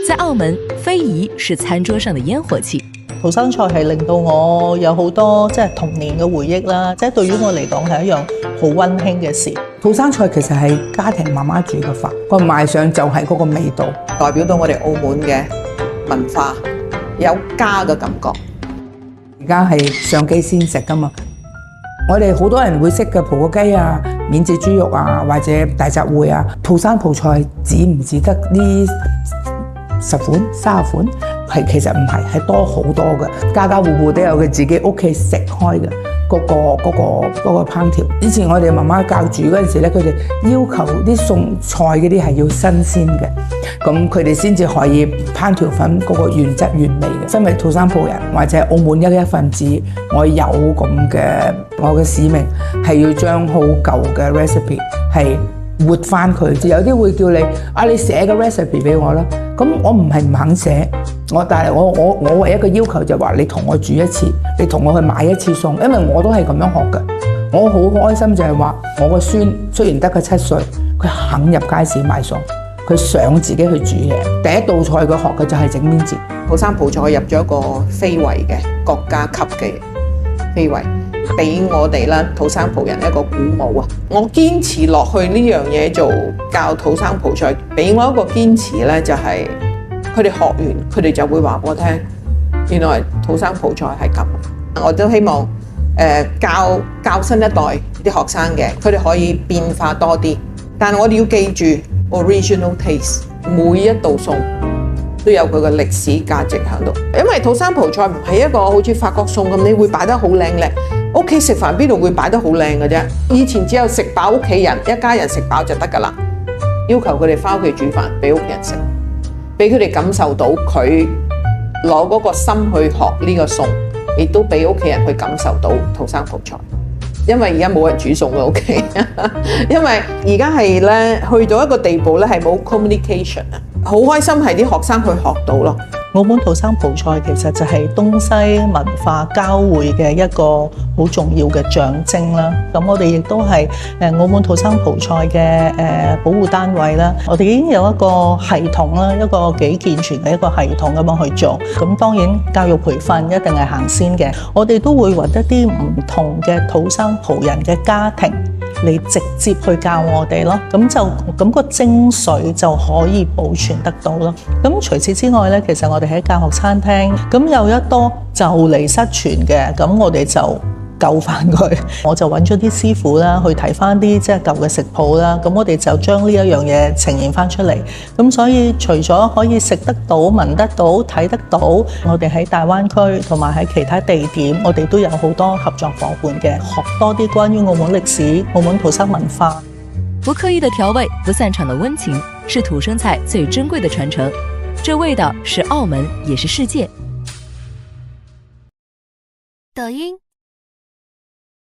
在澳門，非遺是餐桌上的煙火氣。土生菜係令到我有好多童年嘅回憶啦，對於我嚟講係一樣好溫馨嘅事。土生菜其實係家庭媽媽煮嘅飯，個賣相就係嗰個味道，代表到我哋澳門嘅文化，有家嘅感覺。而家係上機先食㗎嘛，我哋好多人會識嘅葡國雞啊、免治豬肉啊，或者大雜燴啊，土生葡菜止唔止得呢10款、30款？其實唔係，係多好多嘅，家家戶戶都有佢自己屋企食開嘅嗰個烹調。以前我哋媽媽教煮嗰陣時咧，佢哋要求啲餸菜嗰啲係要新鮮嘅，咁佢哋先至可以烹調返嗰個原汁原味嘅。身為土生葡人或者澳門一份子，我有我嘅使命係要將好舊嘅 recipe 係活翻佢。有啲會叫你你寫個 recipe 俾我啦，咁我唔係唔肯寫。但係我唯一嘅要求就係話你同我煮一次，你同我去買一次餸，因為我都係咁樣學嘅。我好開心就係話我個孫雖然得佢7歲，佢肯入街市買餸，佢想自己去煮嘢。第一道菜佢學嘅就係整麵節。土生葡菜入咗一個非遺嘅國家級嘅非遺，俾我哋啦土生葡人一個鼓舞啊！我堅持落去呢樣嘢做教土生葡菜，俾我一個堅持咧就係、佢哋學完，佢哋就會話我聽，原來土生葡菜係咁。我都希望教新一代啲學生嘅，佢哋可以變化多啲。但係我哋要記住 original taste， 每一道餸都有佢嘅歷史價值喺度。因為土生葡菜唔係一個好似法國餸咁，你會擺得好靚靚。屋企食飯邊度會擺得好靚嘅啫？以前只有食飽屋企人，一家人食飽就得㗎啦。要求佢哋返屋企煮飯俾屋企人食。俾佢哋感受到佢攞嗰個心去學呢個餸，亦都俾屋企人去感受到土生葡菜。因為而家冇人煮餸嘅屋企，因為而家係咧去到一個地步咧係冇 communication 啊，好開心係啲學生去學到咯。澳門土生葡菜其實就係東西文化交匯嘅一個好重要嘅象徵啦。咁我哋亦都係澳門土生葡菜嘅保護單位啦。我哋已經有一個系統啦，一個幾健全嘅一個系統咁樣去做。咁當然教育培訓一定係行先嘅。我哋都會揾一啲唔同嘅土生葡人嘅家庭嚟直接去教我哋咯，咁個精髓就可以保存得到咯。咁除此之外咧，其實我哋喺教學餐廳，咁有一多就嚟失傳嘅，咁我哋就救翻佢。我就揾咗啲師傅啦，去睇翻啲舊嘅食譜啦，咁我哋就將呢一樣嘢呈現翻出嚟。咁所以除咗可以食得到、聞得到、睇得到，我哋喺大灣區同埋喺其他地點，我哋都有好多合作夥伴嘅，學多啲關於澳門歷史、澳門土生文化。不刻意的調味，不散場的溫情，是土生菜最珍貴的傳承。這味道是澳門，也是世界。抖音。